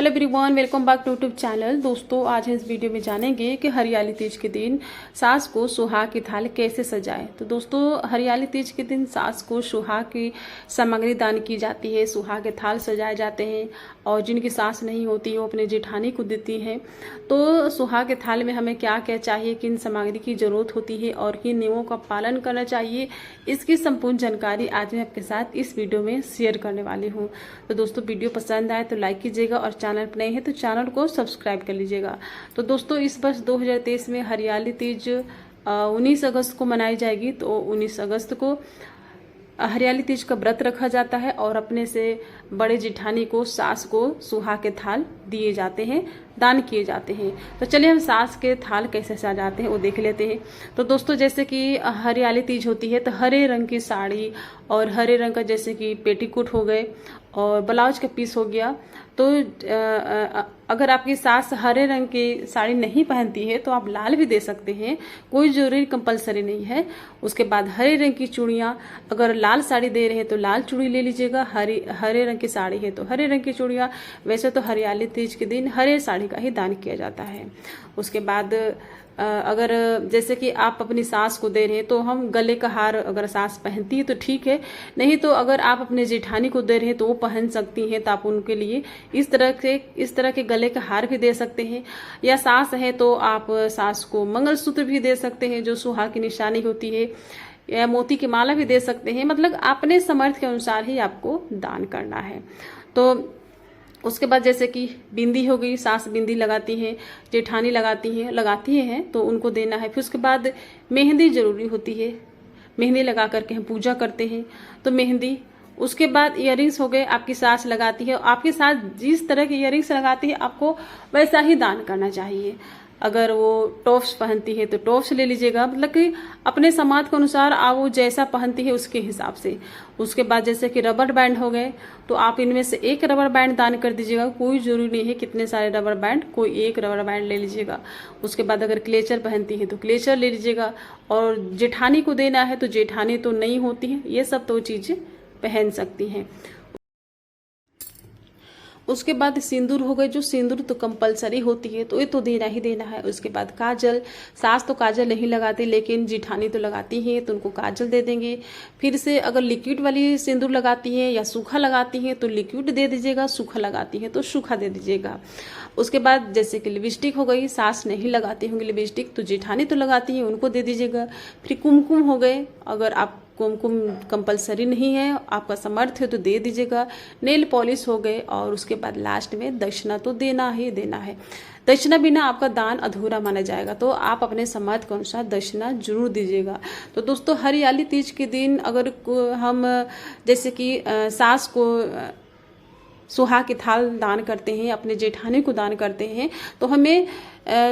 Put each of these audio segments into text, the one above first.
Hello everyone, welcome back to YouTube channel. दोस्तों, आज हम इस वीडियो में जानेंगे कि हरियाली तीज के दिन सास को सुहाग की थाल कैसे सजाएं। तो दोस्तों, हरियाली तीज के दिन सास को सुहाग की सामग्री दान की जाती है, सुहाग के थाल सजाए जाते हैं और जिनकी सास नहीं होती वो अपने जेठानी को देती हैं। तो सुहाग के थाल में हमें क्या क्या चाहिए, किन सामग्री की जरूरत होती है और किन नियमों का पालन करना चाहिए, इसकी संपूर्ण जानकारी आज मैं आपके साथ इस वीडियो में शेयर करने वाली हूँ। तो दोस्तों, वीडियो पसंद आए तो लाइक कीजिएगा और चैनल पर नए हैं तो चैनल को सब्सक्राइब कर लीजिएगा। तो दोस्तों, इस वर्ष 2023 में हरियाली तीज 19 अगस्त को मनाई जाएगी। तो 19 अगस्त को हरियाली तीज का व्रत रखा जाता है और अपने से बड़े जेठानी को, सास को सुहाग के थाल दिए जाते हैं, दान किए जाते हैं। तो चलिए हम सास के थाल कैसे सजाते हैं वो देख लेते हैं। तो दोस्तों, जैसे कि हरियाली तीज होती है तो हरे रंग की साड़ी और हरे रंग का जैसे कि पेटीकोट हो गए और ब्लाउज का पीस हो गया। तो अगर आपकी सास हरे रंग की साड़ी नहीं पहनती है तो आप लाल भी दे सकते हैं, कोई जरूरी कंपलसरी नहीं है। उसके बाद हरे रंग की चूड़ियाँ, अगर लाल साड़ी दे रहे हैं तो लाल चूड़ी ले लीजिएगा, हरे रंग की साड़ी है तो हरे रंग की चूड़ियाँ। वैसे तो हरियाली तीज के दिन हरे साड़ी का ही दान किया जाता है। उसके बाद अगर जैसे कि आप अपनी सास को दे रहे हैं तो हम गले का हार अगर सास पहनती है तो ठीक है, नहीं तो अगर आप अपने जेठानी को दे रहे हैं तो वो पहन सकती हैं। तो आप उनके लिए इस तरह के गले का हार भी दे सकते हैं, या सास है तो आप सास को मंगलसूत्र भी दे सकते हैं जो सुहाग की निशानी होती है, या मोती की माला भी दे सकते हैं। मतलब अपने सामर्थ्य के अनुसार ही आपको दान करना है। तो उसके बाद जैसे कि बिंदी हो गई, सास बिंदी लगाती हैं, जेठानी लगाती हैं तो उनको देना है। फिर उसके बाद मेहंदी जरूरी होती है, मेहंदी लगा करके हम पूजा करते हैं तो मेहंदी। उसके बाद इयररिंग्स हो गए, आपकी सास लगाती है, आपकी सास जिस तरह के इयररिंग्स लगाती है आपको वैसा ही दान करना चाहिए। अगर वो टॉप्स पहनती है तो टॉप्स ले लीजिएगा, मतलब कि अपने समाज के अनुसार आप वो जैसा पहनती है उसके हिसाब से। उसके बाद जैसे कि रबर बैंड हो गए तो आप इनमें से एक रबर बैंड दान कर दीजिएगा, कोई जरूरी नहीं है कितने सारे रबर बैंड, कोई एक रबर बैंड ले लीजिएगा। उसके बाद अगर क्लेचर पहनती है तो क्लेचर ले लीजिएगा, और जेठानी को देना है तो जेठानी तो नहीं होती है, ये सब तो चीजें पहन सकती हैं। उसके बाद सिंदूर हो गए, जो सिंदूर तो कंपलसरी होती है तो ये तो देना ही देना है। उसके बाद काजल, सास तो काजल नहीं लगाती लेकिन जेठानी तो लगाती है तो उनको काजल दे देंगे। फिर से अगर लिक्विड वाली सिंदूर लगाती है या सूखा लगाती है तो लिक्विड दे दीजिएगा, सूखा लगाती है तो सूखा दे दीजिएगा। उसके बाद जैसे कि लिपस्टिक हो गई, सास नहीं लगाती होंगी लिपस्टिक तो जेठानी तो लगाती है, उनको दे दीजिएगा। फिर कुमकुम हो गए, अगर आप कुमकुम कंपलसरी नहीं है, आपका सामर्थ्य है तो दे दीजिएगा। नेल पॉलिश हो गए, और उसके बाद लास्ट में दक्षिणा तो देना ही देना है। दक्षिणा बिना आपका दान अधूरा माना जाएगा, तो आप अपने सामर्थ्य के अनुसार दक्षिणा जरूर दीजिएगा। तो दोस्तों, हरियाली तीज के दिन अगर हम जैसे कि सास को सुहाग की थाल दान करते हैं, अपने जेठानी को दान करते हैं तो हमें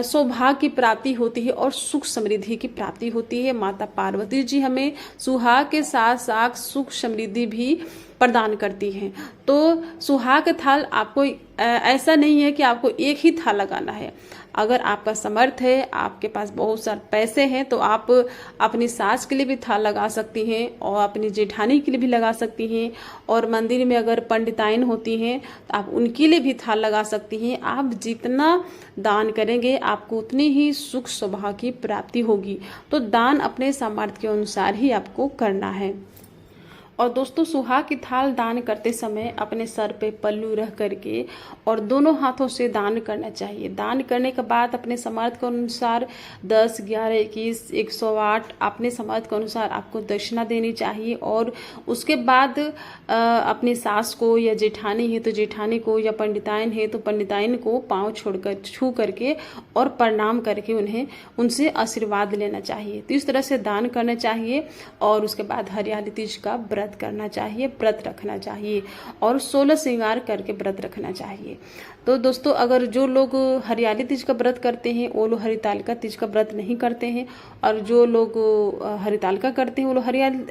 सौभाग्य की प्राप्ति होती है और सुख समृद्धि की प्राप्ति होती है। माता पार्वती जी हमें सुहाग के साथ साथ सुख समृद्धि भी प्रदान करती हैं। तो सुहाग का थाल आपको ऐसा नहीं है कि आपको एक ही थाल लगाना है। अगर आपका समर्थ है, आपके पास बहुत सारे पैसे हैं तो आप अपनी सास के लिए भी थाल लगा सकती हैं और अपनी जेठानी के लिए भी लगा सकती हैं, और मंदिर में अगर पंडिताइन होती हैं तो आप उनके लिए भी थाल लगा सकती हैं। आप जितना दान करेंगे आपको उतनी ही सुख सौभाग्य की प्राप्ति होगी। तो दान अपने सामर्थ्य के अनुसार ही आपको करना है। और दोस्तों, सुहाग की थाल दान करते समय अपने सर पे पल्लू रख करके और दोनों हाथों से दान करना चाहिए। दान करने के बाद अपने सामर्थ्य के अनुसार 10, 11, 21, 108 अपने सामर्थ्य के अनुसार आपको दक्षिणा देनी चाहिए। और उसके बाद अपनी सास को या जेठानी है तो जेठानी को, या पंडिताइन है तो पंडिताइन को पाँव छोड़कर छू करके और प्रणाम करके उनसे आशीर्वाद लेना चाहिए। तो इस तरह से दान करना चाहिए। और उसके बाद हरियाली तीज का व्रत करना चाहिए, व्रत रखना चाहिए और 16 श्रृंगार करके व्रत रखना चाहिए। तो दोस्तों, अगर जो लोग हरियाली तीज का व्रत करते हैं वो लोग हरितालिका तीज का व्रत नहीं करते हैं, और जो लोग हरितालिका करते हैं वो लोग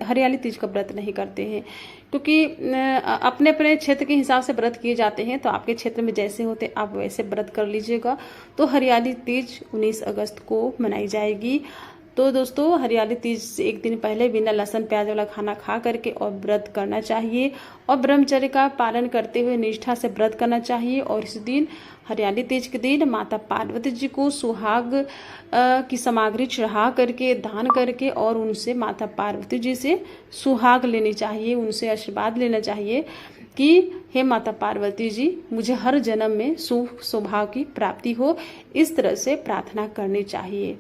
हरियाली तीज का व्रत नहीं करते हैं, क्योंकि अपने अपने क्षेत्र के हिसाब से व्रत किए जाते हैं। तो आपके क्षेत्र में जैसे होते आप वैसे व्रत कर लीजिएगा। तो हरियाली तीज 19 अगस्त को मनाई जाएगी। तो दोस्तों हरियाली तीज से एक दिन पहले बिना लहसुन प्याज वाला खाना खा करके और व्रत करना चाहिए और ब्रह्मचर्य का पालन करते हुए निष्ठा से व्रत करना चाहिए। और इस दिन हरियाली तीज के दिन माता पार्वती जी को सुहाग की सामग्री चढ़ा करके दान करके और उनसे माता पार्वती जी से सुहाग लेनी चाहिए, उनसे आशीर्वाद लेना चाहिए कि हे माता पार्वती जी, मुझे हर जन्म में शुभ सौभाग्य की प्राप्ति हो। इस तरह से प्रार्थना करनी चाहिए।